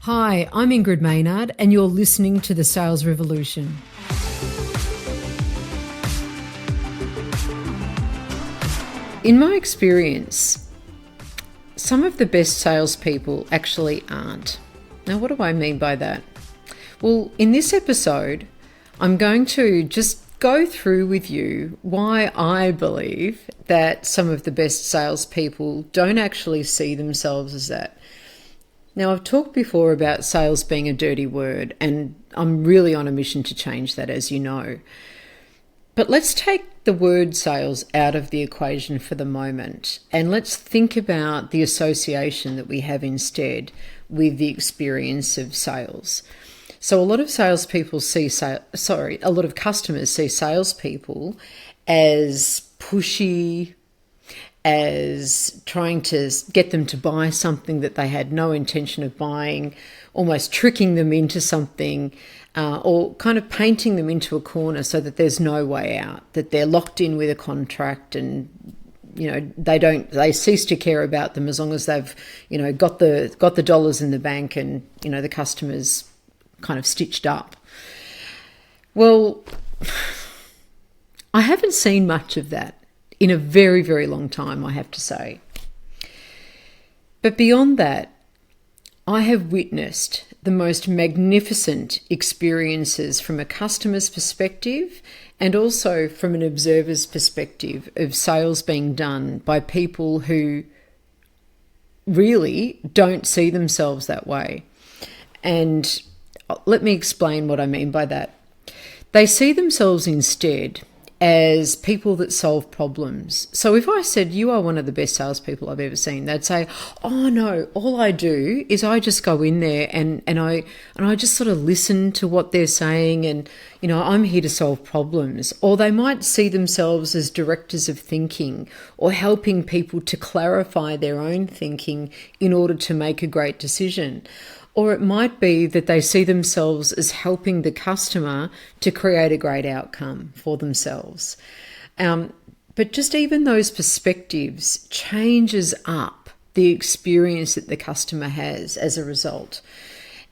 Hi, I'm Ingrid Maynard, and you're listening to The Sales Revolution. In my experience, some of the best salespeople actually aren't. Now, what do I mean by that? Well, in this episode, I'm going to just go through with you why I believe that some of the best salespeople don't actually see themselves as that. Now, I've talked before about sales being a dirty word, and I'm really on a mission to change that, as you know. But let's take the word sales out of the equation for the moment, and let's think about the association that we have instead with the experience of sales. So a lot of a lot of customers see salespeople as pushy, as trying to get them to buy something that they had no intention of buying, almost tricking them into something, or kind of painting them into a corner so that there's no way out, that they're locked in with a contract and they cease to care about them as long as they've got the dollars in the bank and the customer's kind of stitched up. Well, I haven't seen much of that in a very, very long time, I have to say. But beyond that, I have witnessed the most magnificent experiences from a customer's perspective and also from an observer's perspective of sales being done by people who really don't see themselves that way. And let me explain what I mean by that. They see themselves instead as people that solve problems. So if I said, you are one of the best salespeople I've ever seen, they'd say, oh no, all I do is I just go in there and I just sort of listen to what they're saying and, I'm here to solve problems. Or they might see themselves as directors of thinking or helping people to clarify their own thinking in order to make a great decision. Or it might be that they see themselves as helping the customer to create a great outcome for themselves. But just even those perspectives changes up the experience that the customer has as a result.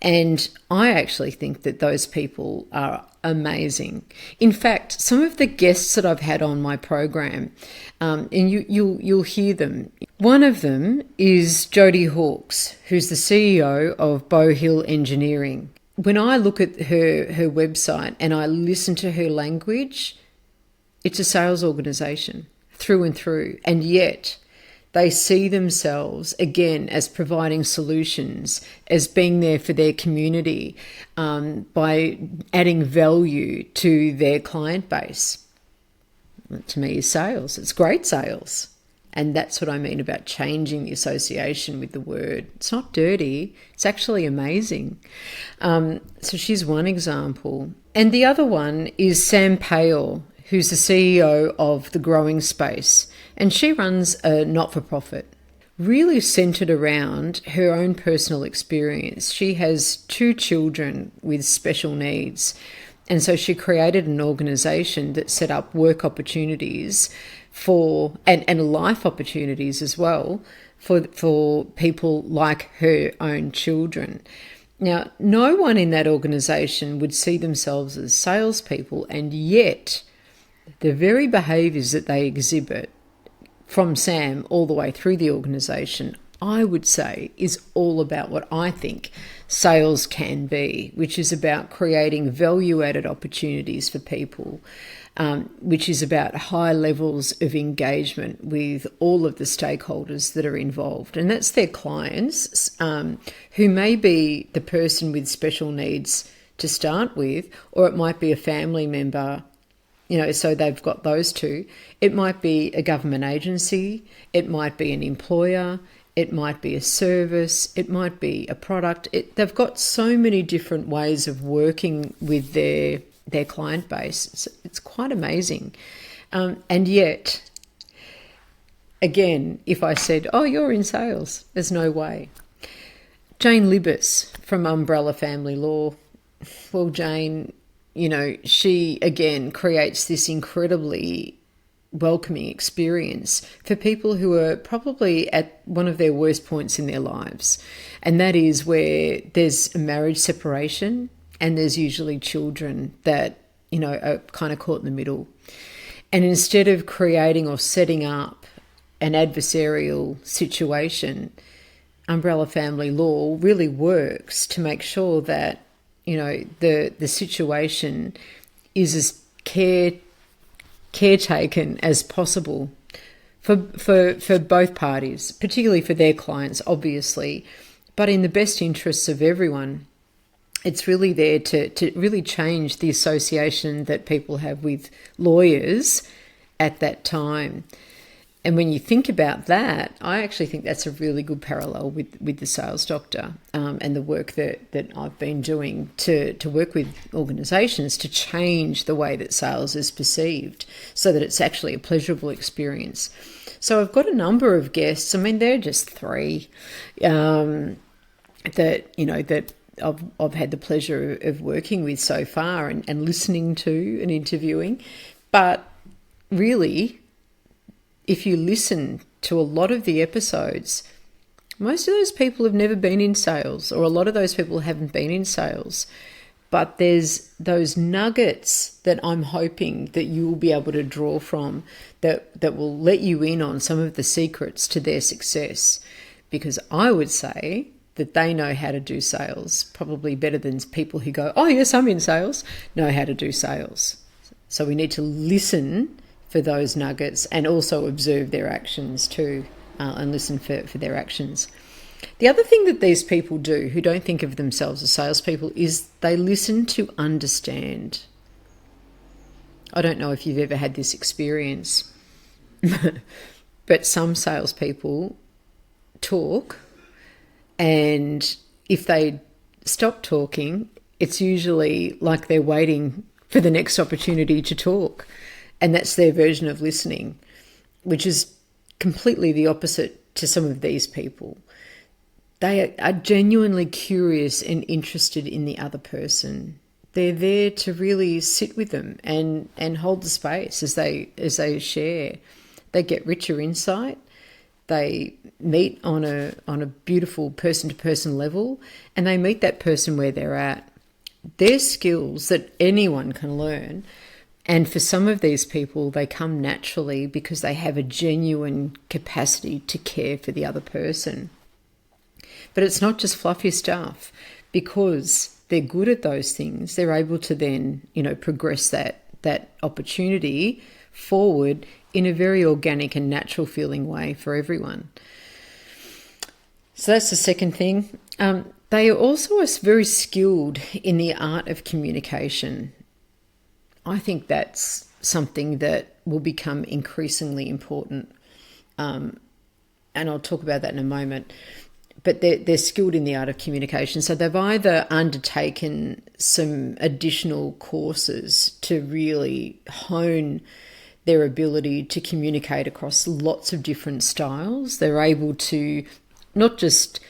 And I actually think that those people are amazing. In fact, some of the guests that I've had on my program, and you'll hear them. One of them is Jodie Hawkes, who's the CEO of Bow Hill Engineering. When I look at her website and I listen to her language, it's a sales organisation through and through, and yet they see themselves, again, as providing solutions, as being there for their community, by adding value to their client base. To me, is sales. It's great sales. And that's what I mean about changing the association with the word. It's not dirty. It's actually amazing. So she's one example. And the other one is Sam Payal, who's the CEO of The Growing Space. And she runs a not-for-profit, really centered around her own personal experience. She has 2 children with special needs. And so she created an organisation that set up work opportunities and life opportunities as well for people like her own children. Now, no one in that organisation would see themselves as salespeople, and yet the very behaviours that they exhibit from Sam all the way through the organisation, I would say, is all about what I think sales can be, which is about creating value-added opportunities for people, which is about high levels of engagement with all of the stakeholders that are involved. And that's their clients, who may be the person with special needs to start with, or it might be a family member. So they've got those 2. It might be a government agency. It might be an employer. It might be a service. It might be a product. They've got so many different ways of working with their client base. It's quite amazing. And yet, again, if I said, oh, you're in sales, there's no way. Jane Libas from Umbrella Family Law. Well, Jane, she again creates this incredibly welcoming experience for people who are probably at one of their worst points in their lives. And that is where there's a marriage separation and there's usually children that, are kind of caught in the middle. And instead of creating or setting up an adversarial situation, umbrella family law really works to make sure that, the situation is as caretaken as possible for both parties, particularly for their clients, obviously, but in the best interests of everyone. It's really there to really change the association that people have with lawyers at that time. And when you think about that, I actually think that's a really good parallel with the sales doctor and the work that I've been doing to work with organisations to change the way that sales is perceived so that it's actually a pleasurable experience. So I've got a number of guests. I mean, they're just three that I've had the pleasure of working with so far and listening to and interviewing. But really, if you listen to a lot of the episodes, most of those people have never been in sales, or a lot of those people haven't been in sales. But there's those nuggets that I'm hoping that you will be able to draw from that will let you in on some of the secrets to their success. Because I would say that they know how to do sales probably better than people who go, oh yes, I'm in sales, know how to do sales. So we need to listen for those nuggets and also observe their actions too, and listen for their actions. The other thing that these people do who don't think of themselves as salespeople is they listen to understand. I don't know if you've ever had this experience, but some salespeople talk, and if they stop talking, it's usually like they're waiting for the next opportunity to talk. And that's their version of listening, which is completely the opposite to some of these people. They are genuinely curious and interested in the other person. They're there to really sit with them and hold the space as they share. They get richer insight. They meet on a beautiful person-to-person level, and they meet that person where they're at. They're skills that anyone can learn. And for some of these people, they come naturally because they have a genuine capacity to care for the other person. But it's not just fluffy stuff. Because they're good at those things, they're able to then, progress that opportunity forward in a very organic and natural feeling way for everyone. So that's the second thing. They are also very skilled in the art of communication. I think that's something that will become increasingly important. And I'll talk about that in a moment. But they're skilled in the art of communication. So they've either undertaken some additional courses to really hone their ability to communicate across lots of different styles. They're able to not just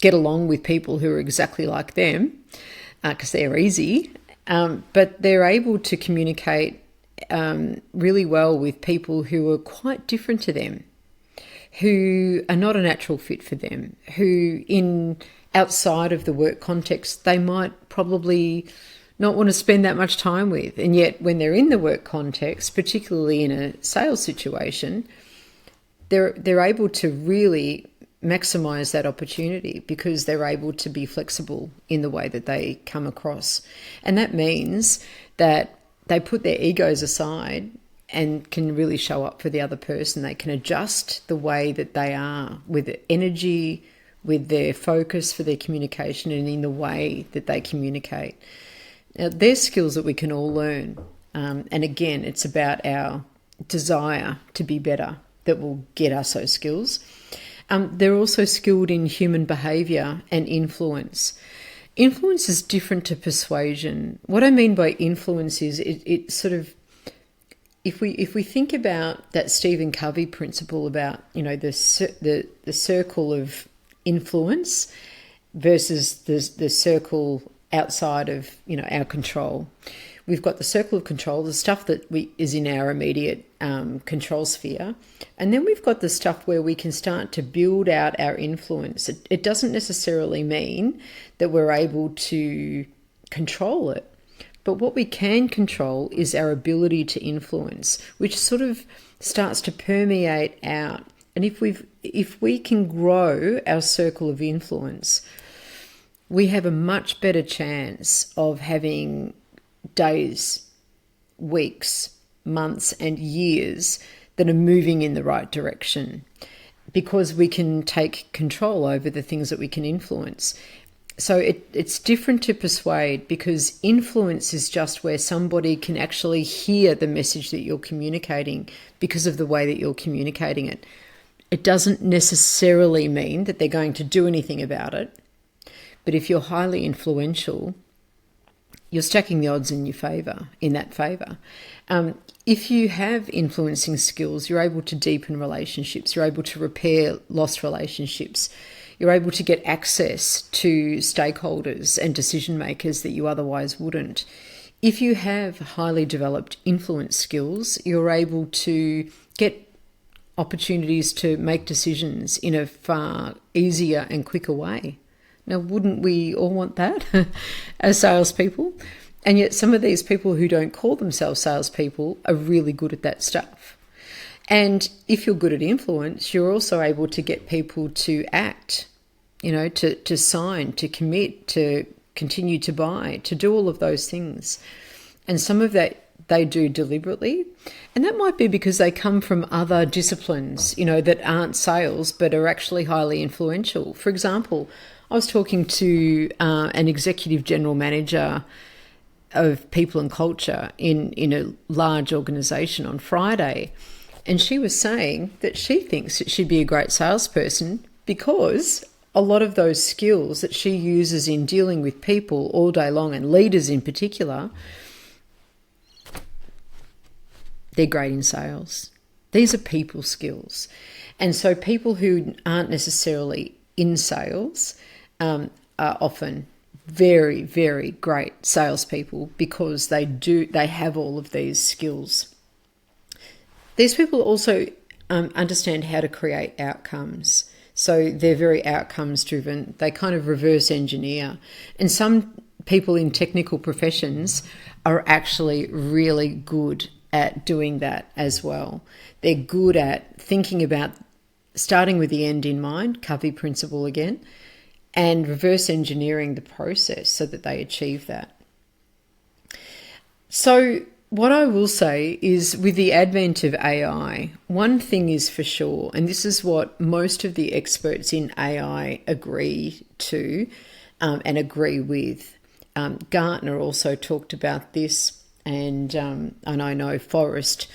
get along with people who are exactly like them, because they're easy, but they're able to communicate really well with people who are quite different to them, who are not a natural fit for them, who outside of the work context, they might probably not want to spend that much time with. And yet when they're in the work context, particularly in a sales situation, they're able to really maximize that opportunity because they're able to be flexible in the way that they come across. And that means that they put their egos aside and can really show up for the other person. They can adjust the way that they are with energy, with their focus for their communication, and in the way that they communicate. Now, they're skills that we can all learn. And again, it's about our desire to be better that will get us those skills. They're also skilled in human behaviour and influence. Influence is different to persuasion. What I mean by influence is it sort of, if we think about that Stephen Covey principle about the circle of influence versus the circle outside of our control. we've got the circle of control, the stuff that is in our immediate control sphere. And then we've got the stuff where we can start to build out our influence. It doesn't necessarily mean that we're able to control it. But what we can control is our ability to influence, which sort of starts to permeate out. And if we can grow our circle of influence, we have a much better chance of having days, weeks, months, and years that are moving in the right direction, because we can take control over the things that we can influence. So it's different to persuade, because influence is just where somebody can actually hear the message that you're communicating because of the way that you're communicating it. It doesn't necessarily mean that they're going to do anything about it. But if you're highly influential, you're stacking the odds in your favour, in that favour. If you have influencing skills, you're able to deepen relationships. You're able to repair lost relationships. You're able to get access to stakeholders and decision makers that you otherwise wouldn't. If you have highly developed influence skills, you're able to get opportunities to make decisions in a far easier and quicker way. Now, wouldn't we all want that as salespeople? And yet some of these people who don't call themselves salespeople are really good at that stuff. And if you're good at influence, you're also able to get people to act, to sign, to commit, to continue to buy, to do all of those things. And some of that they do deliberately. And that might be because they come from other disciplines, that aren't sales, but are actually highly influential. For example, I was talking to an executive general manager of people and culture in a large organisation on Friday, and she was saying that she thinks that she'd be a great salesperson because a lot of those skills that she uses in dealing with people all day long, and leaders in particular, they're great in sales. These are people skills. And so people who aren't necessarily in sales are often very, very great salespeople because they have all of these skills. These people also understand how to create outcomes. So they're very outcomes driven. They kind of reverse engineer. And some people in technical professions are actually really good at doing that as well. They're good at thinking about starting with the end in mind, Covey principle again, and reverse engineering the process so that they achieve that. So what I will say is, with the advent of AI, one thing is for sure, and this is what most of the experts in AI agree to and agree with. Gartner also talked about this, and I know Forrester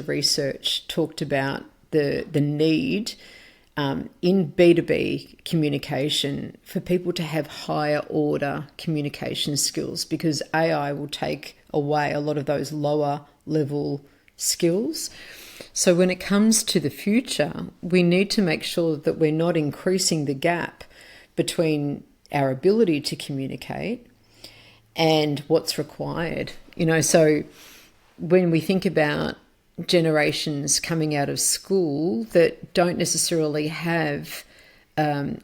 Research talked about the need in B2B communication for people to have higher order communication skills, because AI will take away a lot of those lower level skills. So when it comes to the future, we need to make sure that we're not increasing the gap between our ability to communicate and what's required. So when we think about generations coming out of school that don't necessarily have a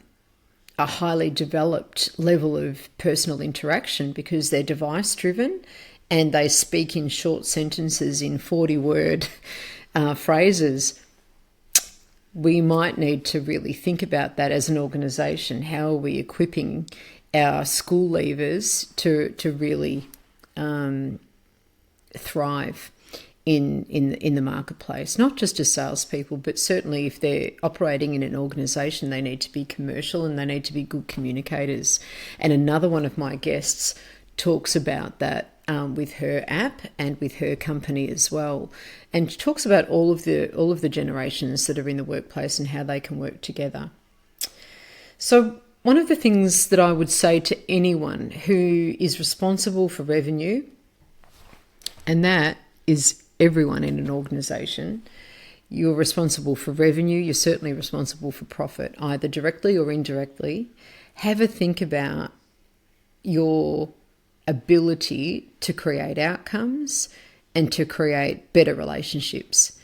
highly developed level of personal interaction because they're device driven and they speak in short sentences in 40-word phrases, we might need to really think about that as an organisation. How are we equipping our school leavers to really thrive in the marketplace, not just as salespeople, but certainly if they're operating in an organisation, they need to be commercial and they need to be good communicators. And another one of my guests talks about that with her app and with her company as well, and talks about all of the generations that are in the workplace and how they can work together. So one of the things that I would say to anyone who is responsible for revenue, and that is everyone in an organisation, you're responsible for revenue, you're certainly responsible for profit, either directly or indirectly. Have a think about your ability to create outcomes and to create better relationships.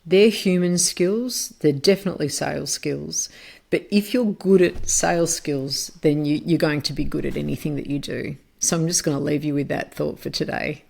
They're human skills, they're definitely sales skills. But if you're good at sales skills, then you're going to be good at anything that you do. So I'm just going to leave you with that thought for today.